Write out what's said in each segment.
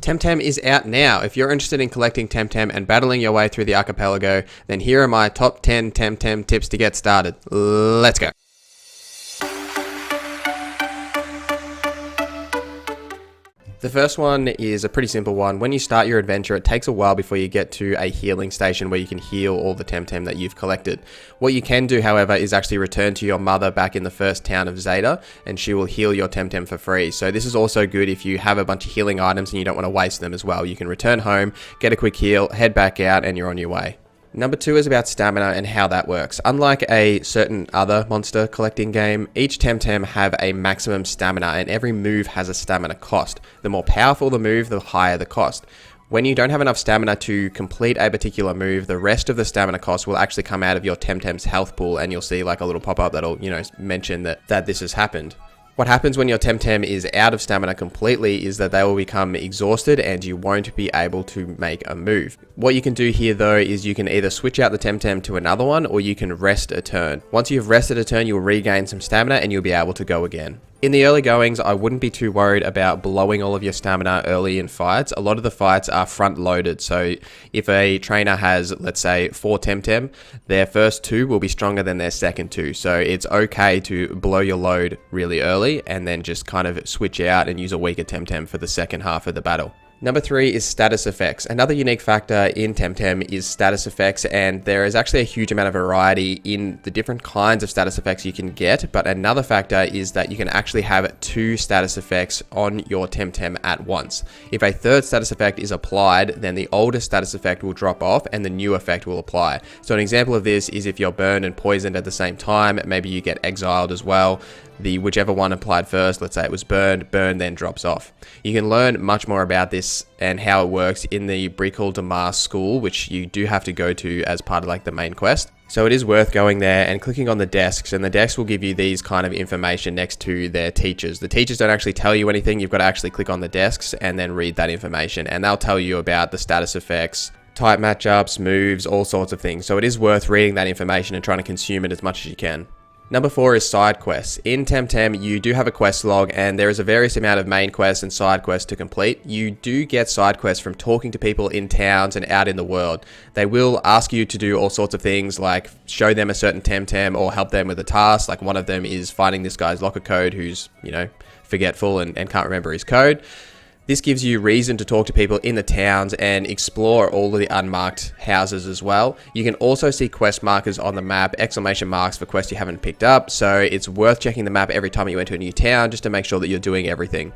Temtem is out now. If you're interested in collecting Temtem and battling your way through the archipelago, then here are my top 10 Temtem tips to get started. Let's go. The first one is a pretty simple one. When you start your adventure, it takes a while before you get to a healing station where you can heal all the Temtem that you've collected. What you can do, however, is actually return to your mother back in the first town of Zeta, and she will heal your Temtem for free. So this is also good if you have a bunch of healing items and you don't want to waste them as well. You can return home, get a quick heal, head back out, and you're on your way. Number 2 is about stamina and how that works. Unlike a certain other monster collecting game, each Temtem have a maximum stamina and every move has a stamina cost. The more powerful the move, the higher the cost. When you don't have enough stamina to complete a particular move, the rest of the stamina cost will actually come out of your Temtem's health pool, and you'll see like a little pop-up that'll, mention that this has happened. What happens when your Temtem is out of stamina completely is that they will become exhausted and you won't be able to make a move. What you can do here though is you can either switch out the Temtem to another one or you can rest a turn. Once you've rested a turn, you'll regain some stamina and you'll be able to go again. In the early goings, I wouldn't be too worried about blowing all of your stamina early in fights. A lot of the fights are front loaded. So if a trainer has, let's say, 4 Temtem, their first 2 will be stronger than their second 2. So it's okay to blow your load really early and then just kind of switch out and use a weaker Temtem for the second half of the battle. Number 3 is status effects. Another unique factor in Temtem is status effects, and there is actually a huge amount of variety in the different kinds of status effects you can get, but another factor is that you can actually have 2 status effects on your Temtem at once. If a third status effect is applied, then the older status effect will drop off and the new effect will apply. So an example of this is if you're burned and poisoned at the same time, maybe you get exiled as well. Whichever one applied first, let's say it was burned then drops off. You can learn much more about this and how it works in the Brickle de Mars school, which you do have to go to as part of like the main quest. So it is worth going there and clicking on the desks, and the desks will give you these kind of information next to their teachers. The teachers don't actually tell you anything. You've got to actually click on the desks and then read that information, and they'll tell you about the status effects, type matchups, moves, all sorts of things. So it is worth reading that information and trying to consume it as much as you can. Number 4 is side quests. In Temtem, you do have a quest log and there is a various amount of main quests and side quests to complete. You do get side quests from talking to people in towns and out in the world. They will ask you to do all sorts of things like show them a certain Temtem or help them with a task. Like one of them is finding this guy's locker code who's, forgetful and can't remember his code. This gives you reason to talk to people in the towns and explore all of the unmarked houses as well. You can also see quest markers on the map, exclamation marks for quests you haven't picked up, so it's worth checking the map every time you enter a new town just to make sure that you're doing everything.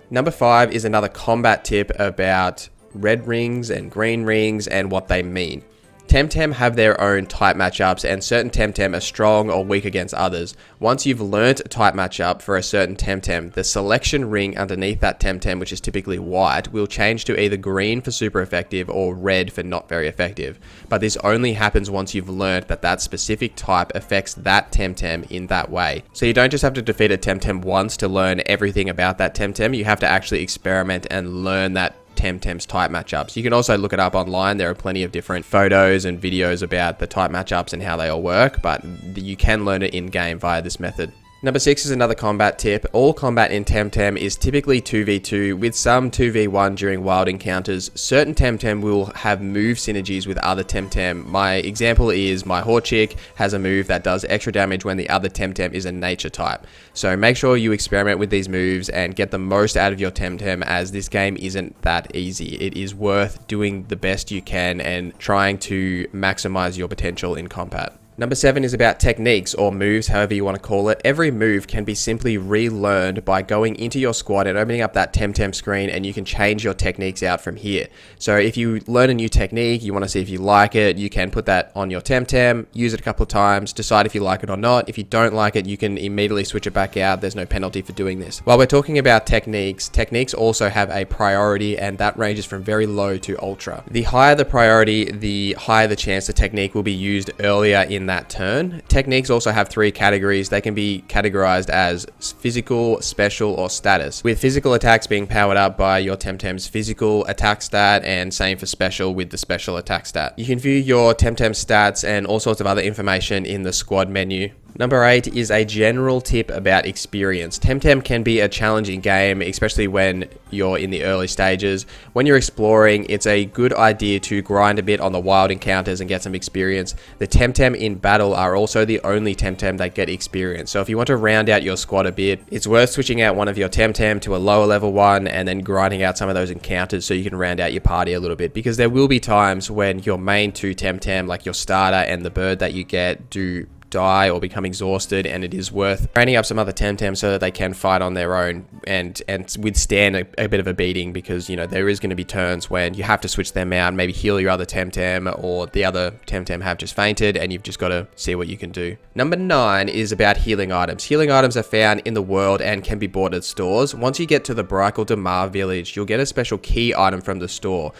Number 5 is another combat tip about red rings and green rings and what they mean. Temtem have their own type matchups and certain Temtem are strong or weak against others. Once you've learnt a type matchup for a certain Temtem, the selection ring underneath that Temtem, which is typically white, will change to either green for super effective or red for not very effective. But this only happens once you've learnt that that specific type affects that Temtem in that way. So you don't just have to defeat a Temtem once to learn everything about that Temtem, you have to actually experiment and learn that Temtem's type matchups. You can also look it up online. There are plenty of different photos and videos about the type matchups and how they all work, but you can learn it in game via this method. Number 6 is another combat tip. All combat in Temtem is typically 2v2 with some 2v1 during wild encounters. Certain Temtem will have move synergies with other Temtem. My example is my Horchick has a move that does extra damage when the other Temtem is a nature type. So make sure you experiment with these moves and get the most out of your Temtem, as this game isn't that easy. It is worth doing the best you can and trying to maximize your potential in combat. Number 7 is about techniques or moves, however you want to call it. Every move can be simply relearned by going into your squad and opening up that Temtem screen, and you can change your techniques out from here. So if you learn a new technique, you want to see if you like it, you can put that on your Temtem, use it a couple of times, decide if you like it or not. If you don't like it, you can immediately switch it back out. There's no penalty for doing this. While we're talking about techniques also have a priority, and that ranges from very low to ultra. The higher the priority, the higher the chance the technique will be used earlier in that turn. Techniques also have 3 categories. They can be categorized as physical, special, or status, with physical attacks being powered up by your Temtem's physical attack stat, and same for special with the special attack stat. You can view your Temtem stats and all sorts of other information in the squad menu. Number 8 is a general tip about experience. Temtem can be a challenging game, especially when you're in the early stages. When you're exploring, it's a good idea to grind a bit on the wild encounters and get some experience. The Temtem in battle are also the only Temtem that get experience. So if you want to round out your squad a bit, it's worth switching out one of your Temtem to a lower level one and then grinding out some of those encounters so you can round out your party a little bit. Because there will be times when your main two Temtem, like your starter and the bird that you get, do die or become exhausted, and it is worth training up some other Temtem so that they can fight on their own and withstand a bit of a beating, because, you know, there is going to be turns when you have to switch them out, maybe heal your other Temtem, or the other Temtem have just fainted and you've just got to see what you can do. Number 9 is about healing items. Healing items are found in the world and can be bought at stores. Once you get to the Brykel Damar village, you'll get a special key item from the store.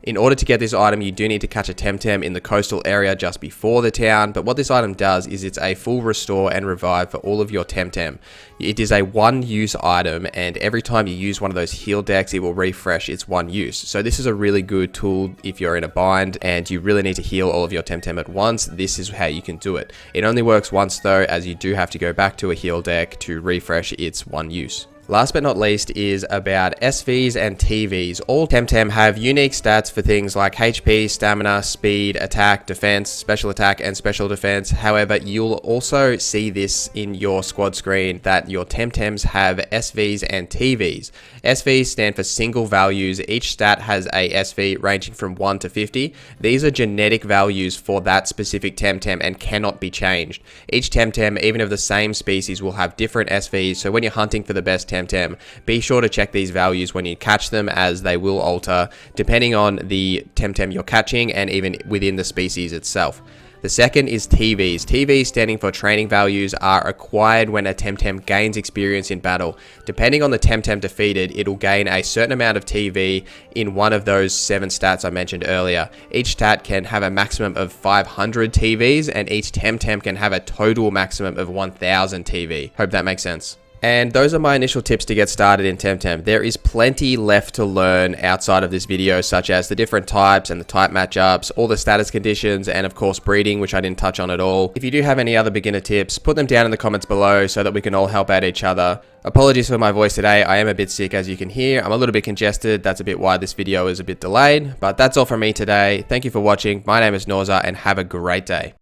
In order to get this item, you do need to catch a Temtem in the coastal area just before the town, but what this item does is it's a full restore and revive for all of your Temtem. It is a one-use item, and every time you use one of those heal decks, it will refresh its one use. So this is a really good tool if you're in a bind and you really need to heal all of your Temtem at once. This is how you can do it. It only works once though, as you do have to go back to a heal deck to refresh its one use. Last but not least is about SVs and TVs. All Temtem have unique stats for things like HP, stamina, speed, attack, defense, special attack, and special defense. However, you'll also see this in your squad screen that your Temtems have SVs and TVs. SVs stand for single values. Each stat has a SV ranging from 1 to 50. These are genetic values for that specific Temtem and cannot be changed. Each Temtem, even of the same species, will have different SVs, so when you're hunting for the best Temtem, be sure to check these values when you catch them, as they will alter depending on the Temtem you're catching and even within the species itself. The second is TVs. TVs, standing for training values, are acquired when a Temtem gains experience in battle. Depending on the Temtem defeated, it'll gain a certain amount of TV in one of those 7 stats I mentioned earlier. Each stat can have a maximum of 500 TVs, and each Temtem can have a total maximum of 1000 TV. Hope that makes sense. And those are my initial tips to get started in Temtem. There is plenty left to learn outside of this video, such as the different types and the type matchups, all the status conditions, and of course breeding, which I didn't touch on at all. If you do have any other beginner tips, put them down in the comments below so that we can all help out each other. Apologies for my voice today. I am a bit sick, as you can hear. I'm a little bit congested. That's a bit why this video is a bit delayed. But that's all from me today. Thank you for watching. My name is NorZZa, and have a great day.